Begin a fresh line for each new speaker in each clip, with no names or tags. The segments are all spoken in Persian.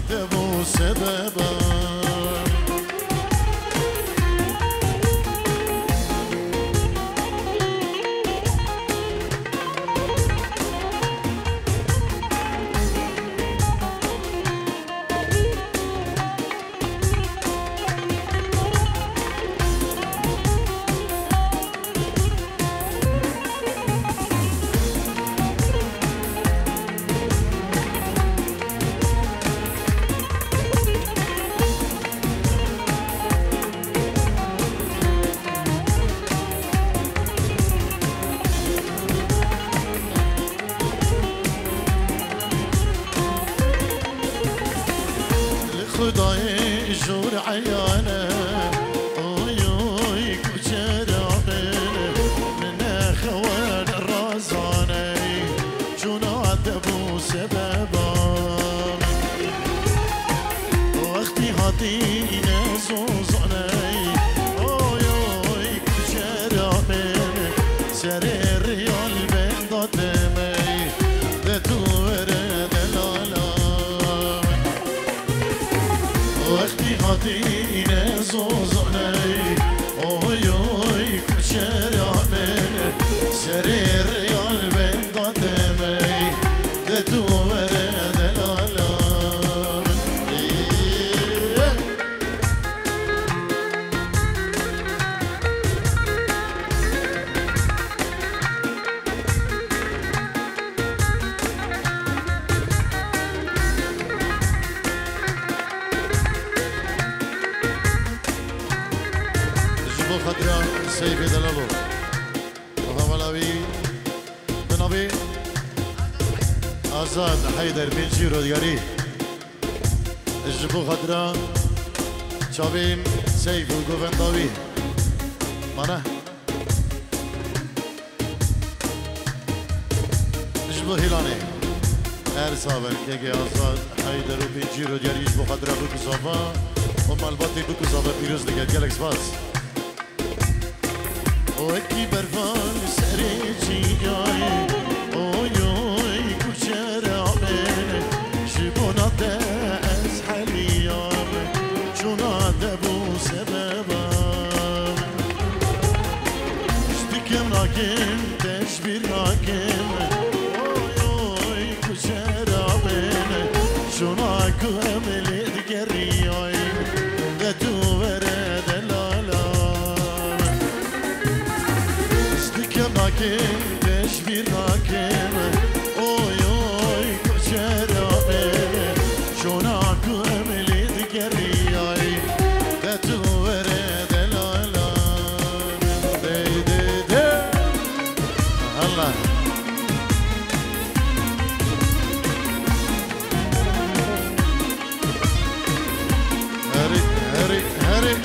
دبو سببا خدای جور عیانه اوی اوی کچرابه من خوان رازانه جونا دبو سببا وقتی هاتی نزوزانه اوی اوی کچرابه سر ریال بندادمه ده تو ورد لالا وقتی هاتین زوزانه اوی اوی کچرانه سر ریال بندادمه ده تو ورد لالا خضرا سيف دلالو وهملاوي بنبي آزاد حيدر بنشي رودياري الجبو خضرا شابين سيف وقوفنداوي مانا الجبو هيلاني هر صابر كيكي آزاد حيدر وبنشي رودياري الجبو خضرا بكو صافا ومالباتي بكو صافا بيروز لقيت جالكس باس وكي برفان سريجي جاي اوي اوي كشرابين جبونا داس حليام جونا دبو سببا اشتكم راكم تشبير راكم اوي اوي كشرابين جونا كامل تقرياي دتو ورد لالا راكم تشبير راكم اوي اوي كشرابي شوناكو املي تقرياي دتو ورد لالا دي دي دي الله هري هري هري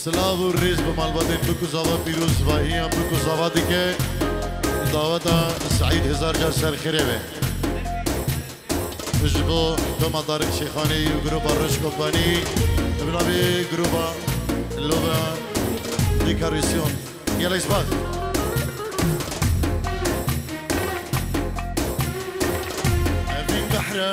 سلاو ریز به مالباتین بکو زاوا پیروز و هیم بکو زاوا دیگه دعوتا سعید هزار جار سر خیره به بجبو دوما طارق شیخانی و گروبا رش کمپانی بنابی گروبا لوبا دیکاریسیون یلا اسباد افین بحره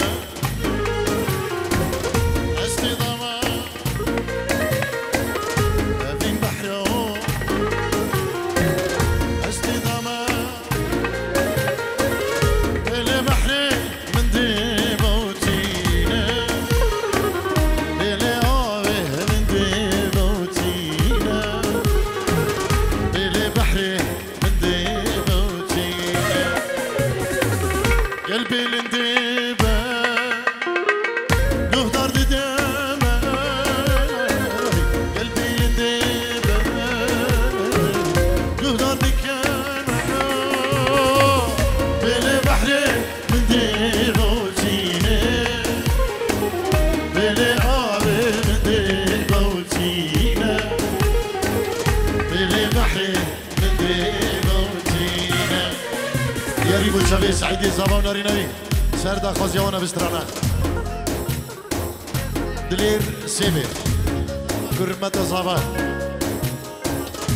من دودانك أنا بالبحر من ديبوتيني بالآب من ديبوتيني بالبحر من ديبوتيني يا ريبو شبي سعيدي زبان ناري نبي سردا خازيوانا بسترانا دلير سيبي كرمة زبان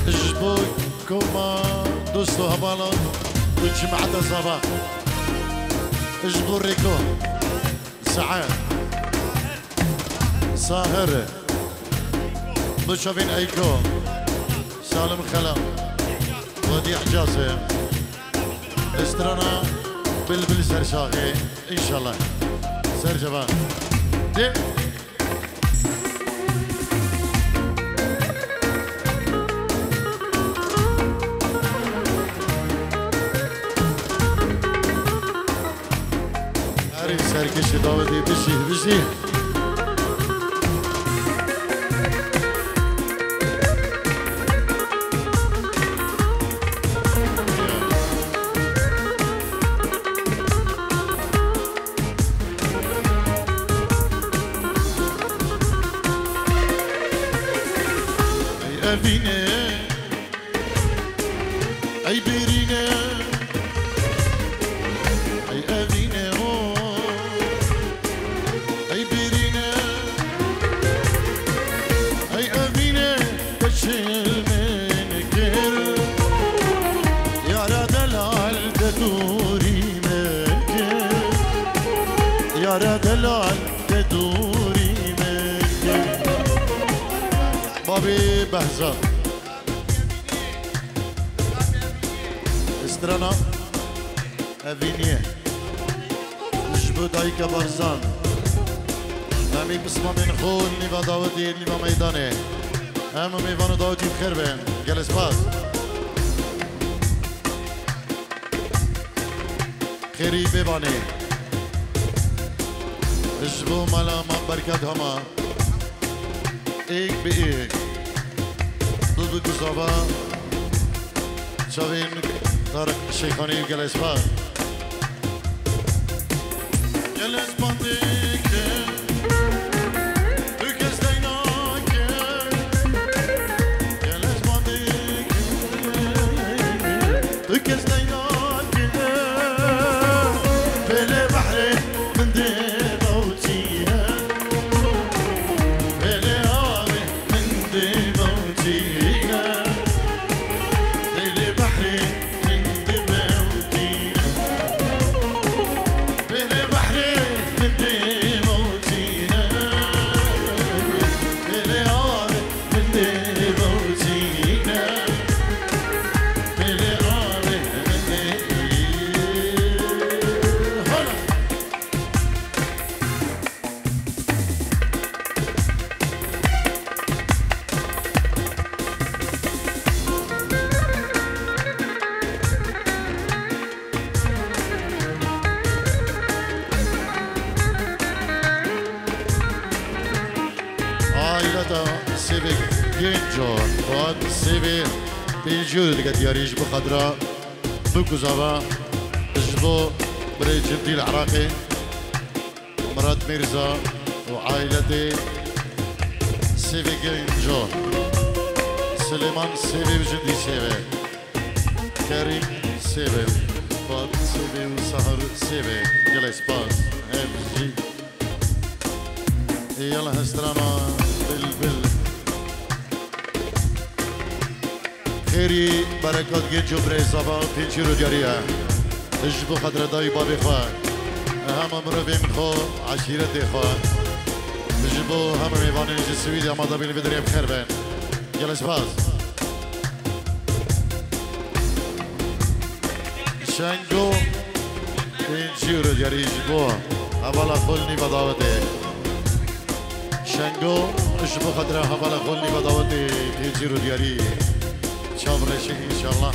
اجبو كوما دوستو هبالا وجمعة زبان اجبو ريكو سعاد ساهر بشوفين ايكو سالم خلا ودي حجازي استرانا بلبل سرشاغي ان شاء الله سر جبان دي هاري سركش داودي بشي أبينا أي بيرينا أي أبينا أي بيرينا أي أبينا بشيل من كل يا راد العال تدوري مكل يا راد العال تدوري مكل بابي بهزة استرانا أفينيه جبو دايكا بارزان همي بسما من خول نيفا داودي نيفا ميداني همو ميفانو داودي بخير بين جلس باز خيري بيباني جبو مالا ما بركات هما ایک به ایک دو گذابا شاوین طارق شیخانی گلسپا گلسپا دیگه تو کس دینا که گلسپا دیگه تو کس دینا که بله بحر من دیبوتیه سيبك ينجو فاد سيبي بيجو اللي قد يريج بخضراء بوكو زابا جبو بري جدي العراقي مراد ميرزا وعائلتي سيبك ينجو سليمان سيبي بجدي سيبي كريم سيبي فاد سيبي وسهر سيبي يلا سباس ام جي يلا هسترانا بل خيري بركات جيجو بري صبا بينشيرو جاريه اجبو خضر داي بابي خواه هم مروفين خو عشيرتي خواه اجبو هم ميوانين جي سويدي اما دابين بدري بخير بين جلس باز شنگو بينشيرو جاري اجبو اولا خلني بداوتي شنگو اجبو خضر اولا خلني بداوتي بينشيرو جاري شاب رشيد ان شاء الله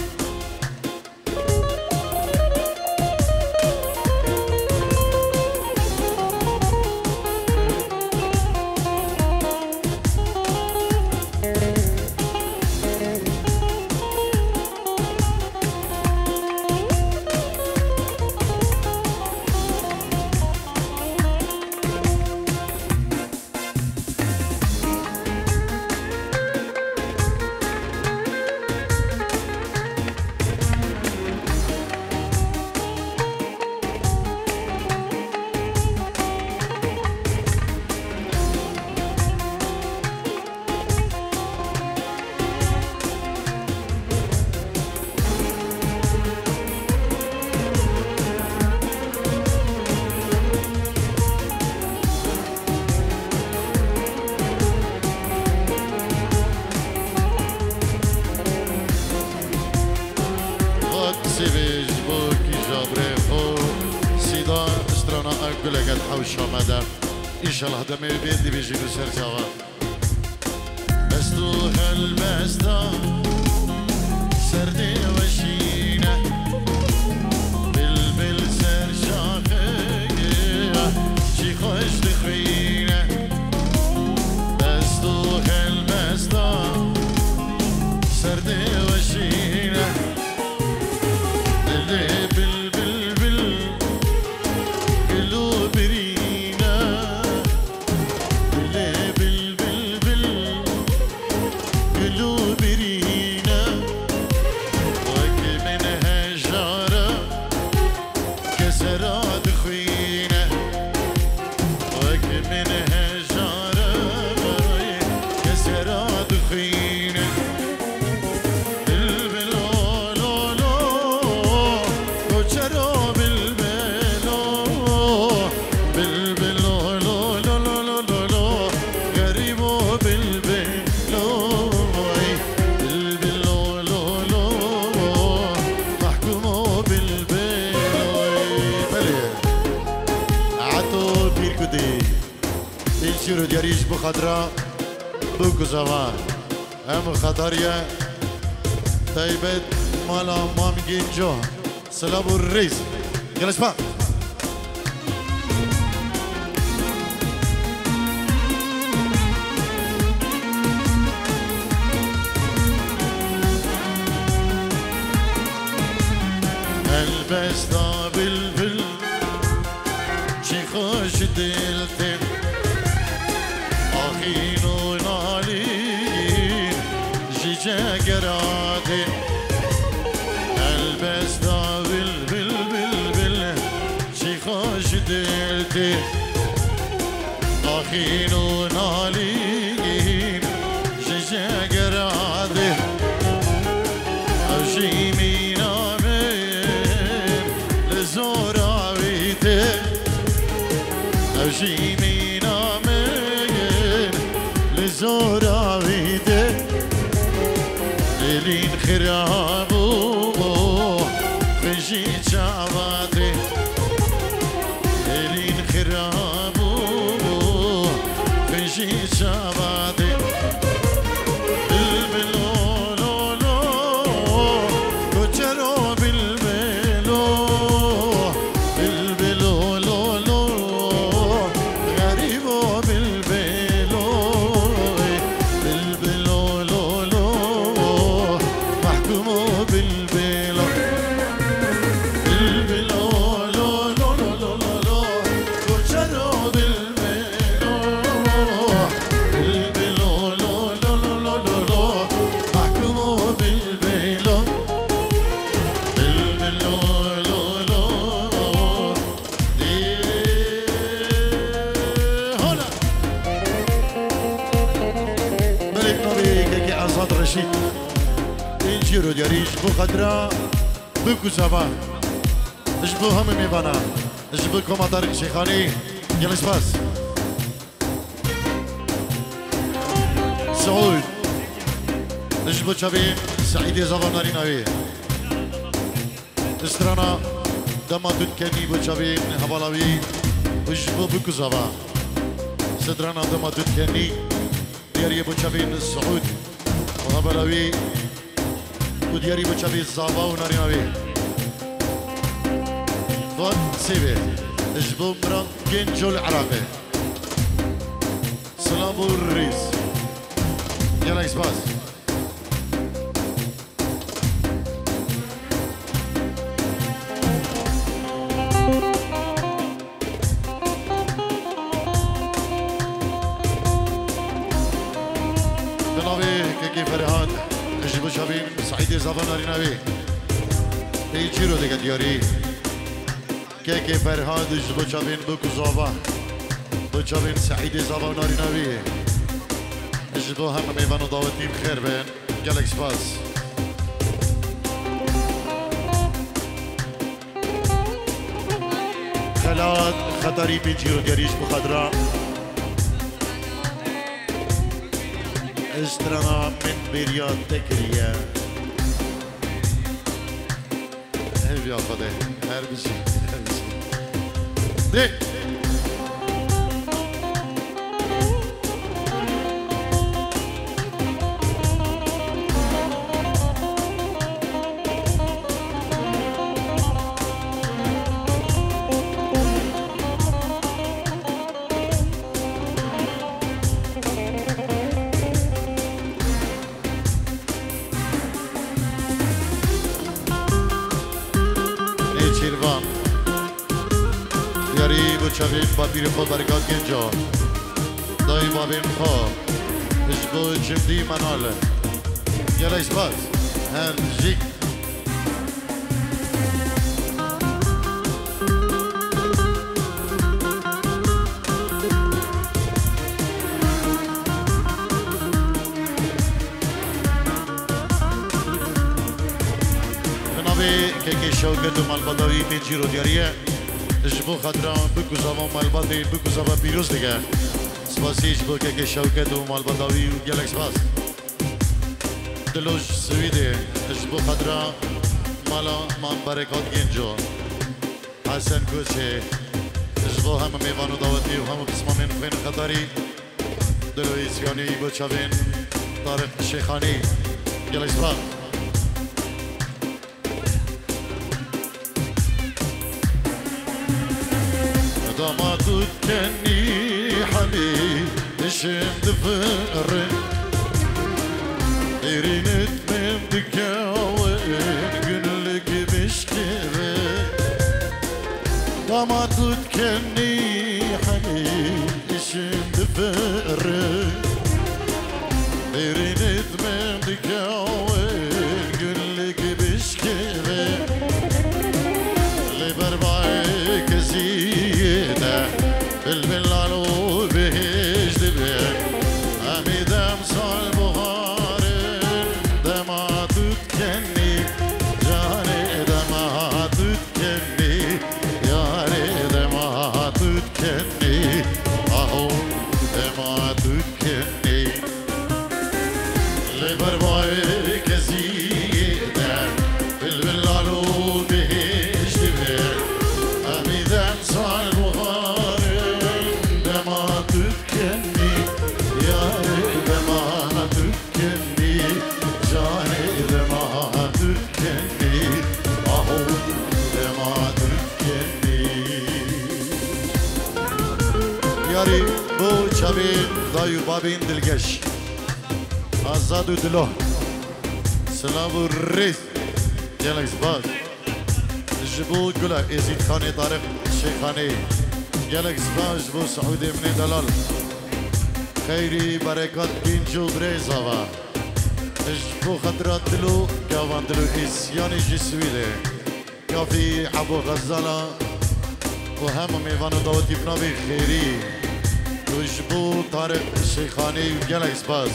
سيفيج بوكي جابري خو سيدا استرانا أقول لك الحوش مدى إن شاء الله دمي بيدي بيجي نسر جوا بستو هالبستا سردي وشينا بلبل سر شاخية شي خوش تخوينا بستو هالبستا سردي وشينا اللي بل قلو برينا اللي بل قلو برينا وك من هجارة كسرات خوينا وك من هجارة كسرات خوينا شیرو دیاریش بخدرا بوکو زمان هم خطریه تایبت مالا مام گینجو سلام الرئیس جلس با البستا بالبل چی خوش دلته آخینو نالین جیجه گراده البستا بل چی خوش دلته آخینو نالین جیجه گراده اوشی مینامن لزوراویته اوشی زورا ويده لين خرابو فجي شعباتي لين خرابو فجي شعباتي بالبلو لو لو كوتشرو بالبلو بالبلو لو لو غريبو بالبلو جيرو دياريش بو خضراء بكو زبان اجبو هم ميفانا اجبو كوماتار شيخاني يلش باس سعود اجبو شبين سعيد زبان ناريناوي استرانا دما دنكني بو شبين هبالاوي اجبو بكو زبان استرانا دما دنكني دياري بو شبين سعود وهبالاوي ودياري بتشابي الزابا وناريناوي فوت سيبي اجبو مران جنجو العراقي سلام الرئيس يلا اسباس بناوي كيكي فرهاد اجبو شابين سعيد زبان ناريناوي بيجيرو ديگه دياري كيكي فرهاد اجبو شابين بوكو زابا بو شابين سعيد زبان ناريناوي اجبو هم ميوانو دعوتي بخير بين جالك سباس خلاد خطري بيجيرو دياريش بخضراء اشترانا من برياد تكريا بیا خدا هر بشی ده شبیه بابیر خود برکات گنجا دایی بابین خواه اشبو جمدی مناله یلا اسپاس هر جیک بنابه که شوکت و مالباداوی بینجی رو دیاریه جبو خاطران بکو زمان مالباتی بکو زمان پیروز دیگه سپاسی جبو که شوکت و مالباداوی و گلک سپاس دلوش سویده جبو خاطران مالا من برکات گنجو حسن کوچه جبو همه میوان و دعوتی و همه بسمامین خوین خطاری دلو ایسیانی بو چاوین طارق شیخانی گلک سپاس دامادو كني حبيب شم دفر إرينت من دكاوين قلك بشكبه دامادو كني حبيب شم دفر إرينت من دكاوين قلك بشكبه لبربعي كزيدة بالبلال وبهج دبك أمي دم صال بغارن دمات تكني جاري دمات تكني ياري دمات تكني أهو دمات تكني لبربعي كزيدة بالبلال وبهج دبك أمي دم صال بغارن دمات تكني ياري دمات تكني جاري دمات تكني أهو دمات تكني ياري بو چابين دايو بابين دلگش آزاد و دلو سلام و ريس جلق زباز جبو قلع ازيد خاني طارق شيخاني جلق زباز جبو سعودي من دلال خيري بركات بينجو بريزاوا جبو خطرات دلو كافان دلو اسياني جسويلي كافي عبو غزالة وهم ميوانو داوتي بنابي خيري وجبو طارق شيخاني جلق زباز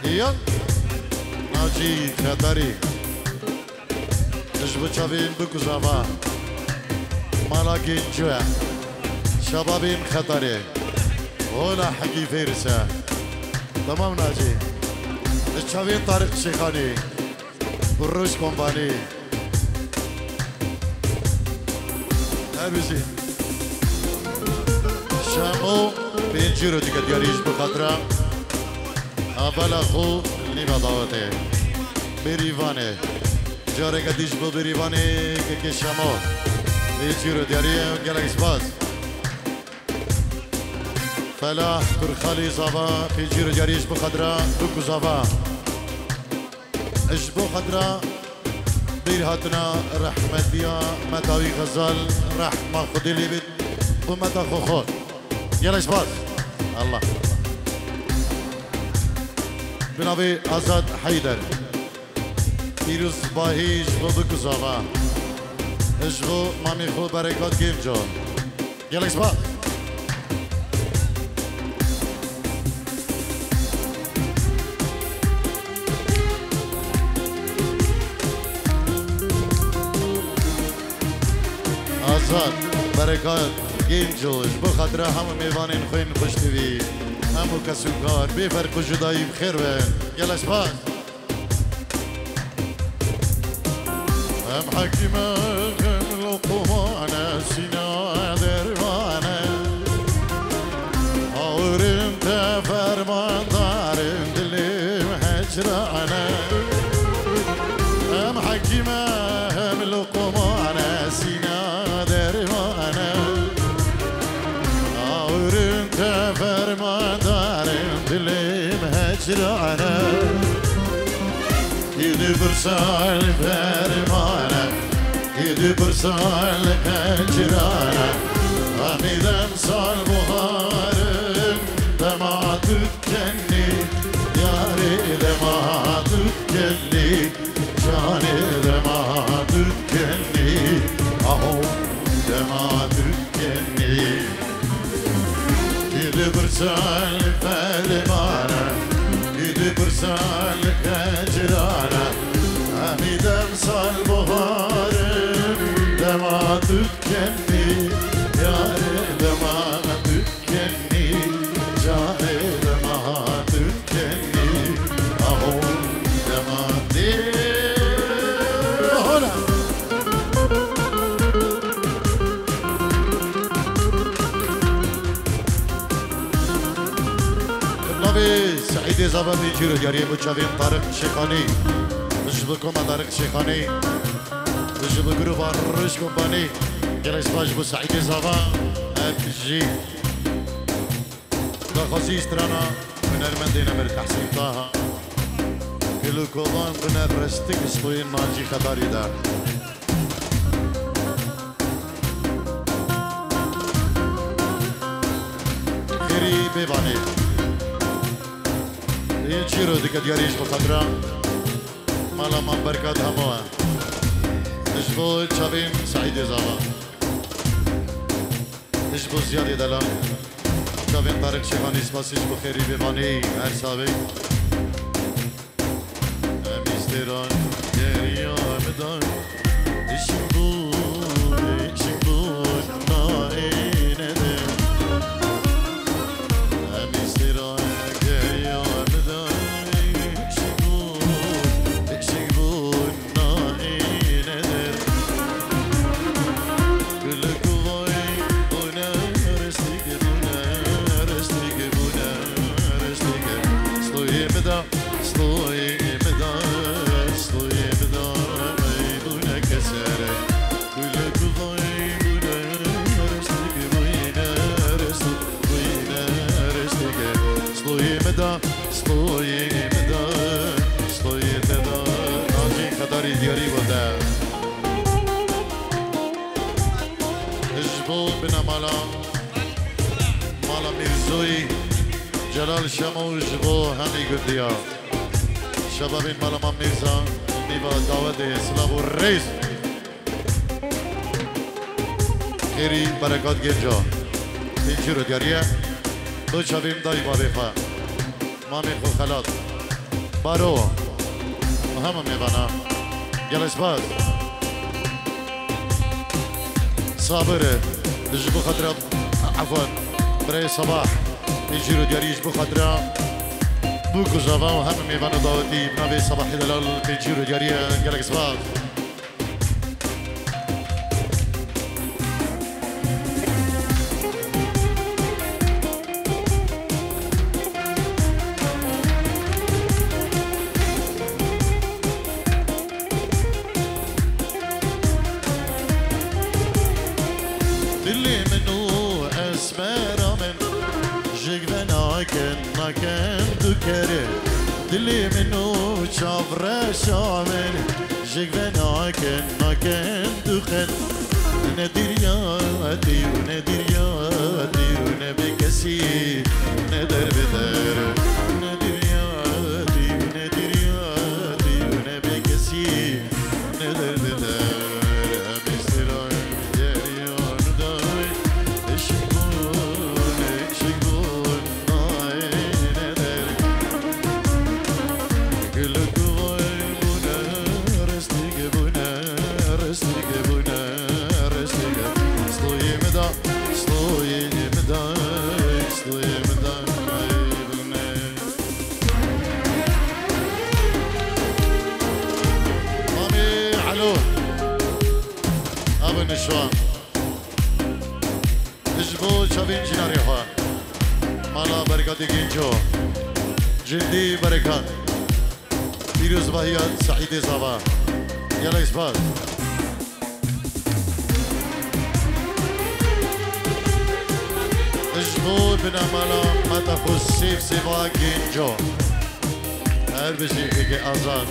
يا ناجي خطري جبو چاوين بكو زاوا مالاكين جوا شبابين خطري ولا حقي فيرسة تمام ناجي چاوين طارق شيخاني بروش كومباني هبزي شامو بينجيرو ديگه دياريش بخاطره اول خو نیمه دعوته بریوانه جاره که بو بریوانه که شما ایچی رو دیاریه گلک سپاس فلاح برخالی زاوا پیجی رو دیاریش بخدره بکو زاوا اش بخدره بیر هاتنا رحمتیا متاوی غزال رحمه خودی لی بید و متا خو خود گلک سپاس الله بنابي آزاد حيدر پیروز باهی جبو بکو زاوا جبو مامی خو برکات گیم جان گلک سپاس آزاد برکات گیم جو جبو خاطره همه میوانین خوین خوش دوی همو کسوکار بفرق و جدایی بخیر بین گلش باز ام حكيمة لقمانة سينا درمانة اورم تفرمان دارم دلم هجرانة ام حكيمة لقمانة سينا درمانة اورم تفرمان دارم دلم هجرانة يدي برسال فرمانة يدي برسال هجرانة حميدم صال بخارم دما تكني ياري دما تكني جاني دما تكني اهو دما تكني يدي برسال فرمانة يدي برسال هجرانة حميدم صال بخارم دما تكني ياري دما تكني جاري دما تكني اهو دما هنا النبي سعيد زبا بيجيرو جاري بوچاوين طارق شيخاني بكم طارق شيخاني بجروب الرش كومباني جلس باش بو سعيد زبا الجي خصيص ترانا من المدينة من تحسين طه كلو كوبان بنا برستك سطوين ناجي خطاري دار خيري بيباني ينشيرو ديك دياريش بخطرة مالا من بركات هموه نجبو تشابين سعيد زبا نجبو زيادة دلال تشابين طارق شيخاني سباسيش بخيري بيباني هر سابي ميستيران ديريا مدان اشنبو نائن دي ميستيران ديريا مدان اشنبو نائن دي كل كوي بنا رستيك ستوي مدا بنا كسر كل كوي بنا رستيك ستوي مدا ناجي خطاري دياري ودا اجبو بنا مالا ميرزوي جلال شمو اجبو همي قديا شبابين مالا مام ميرزا نيبا دعوة سلاب الرئيس خيري بركات جنجا تنشيرو دياريه دو شبابين داي بابيخا مامي خو خلات بارو مهمة ميبانا جلس باز صابر اجبو خطرة عفوا برای صباح تنشيرو دياريش بو خطرة بوكو جافا وهم ميبانو داوتي بنابي صباحي دلال تنشيرو دياريه جلك صباح دلي منو اسمر من جيغنا كان دكره دلي منو شافر شامل جيغنا كان دخل ندير ياتي ونبكسي ندر بدر ندير ياتي ونبكسي ندر بدر نشوان اجبو چاوین جناری خواه مالا برکاتی گینجو جلدی برکات پیروز باهیات سعید زاوا یلا اثبات اجبو بنا مالا متفو سیف سیوا گینجو هر بشی که آزاد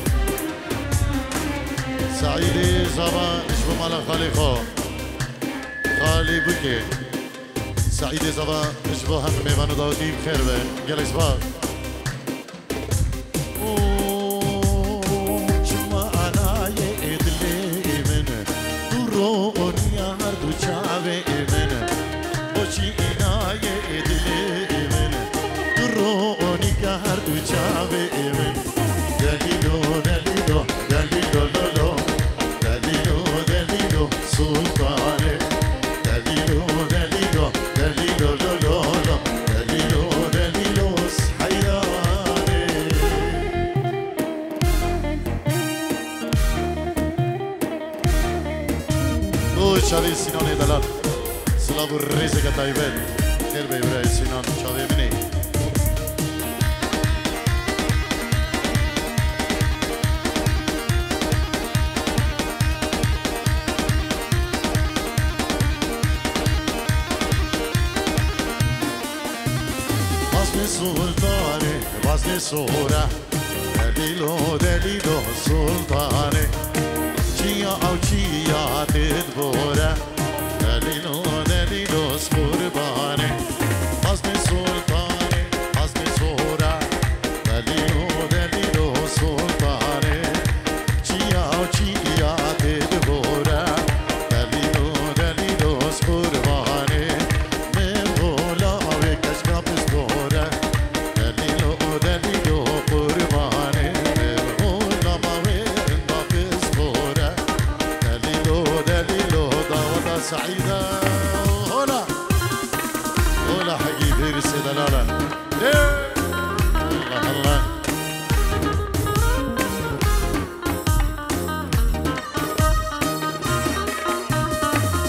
سعید زاوا اجبو مالا خالی خو خالی بکه سعید زاوا اجبو هم میوانو داودیم خیر به یلا اثبات شاوی سینان دلال سلام و ریزه که تایبت خیر به برای سینان شاوی منی واسه سلطانه واسه سوره دلیلو دلیلو سلطانه چیا او چیا تدبوره دلیلو دلیلو سقربانه حسن سلطانه حسن سوره دلیلو دلیلو سلطانه چیا او چیا تدبوره دلیلو دلیلو سقربانه مولا و کشکا پسبوره دلیلو دلیلو قربانه مولا و پسبوره سعيدة هلا هلا حقيقي رسي دلالة الله الله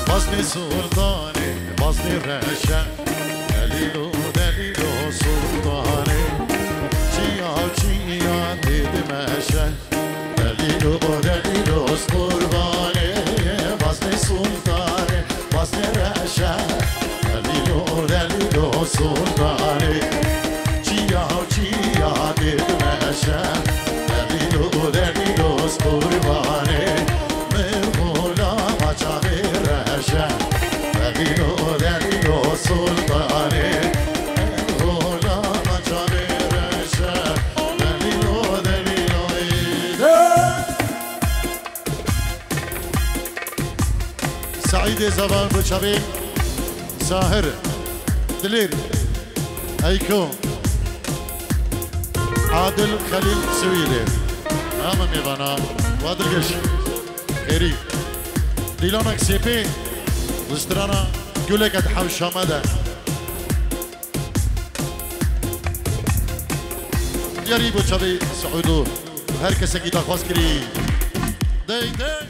بصني سلطاني بصني رشا دليلو دليلو سلطاني شيا شيا تدمشا دليلو دليلو قرباني بصني سلطاني بصني رشا دليلو دليلو سلطاني چيا چيا تدمشا دليلو دليلو قرباني مولا ما چاوي رشا دليلو دليلو سلطاني مولا ما چاوي رشا دليلو دليلو سعيد زبان بچاوي ساهر دلير ايكو عادل خليل سويلي اما ميوانا وادرگش خيري ديلانك سيبي وسترانا گلك اتحوش آمده ياري بچاوي سعودو هر کسی کی درخواست کری دی دی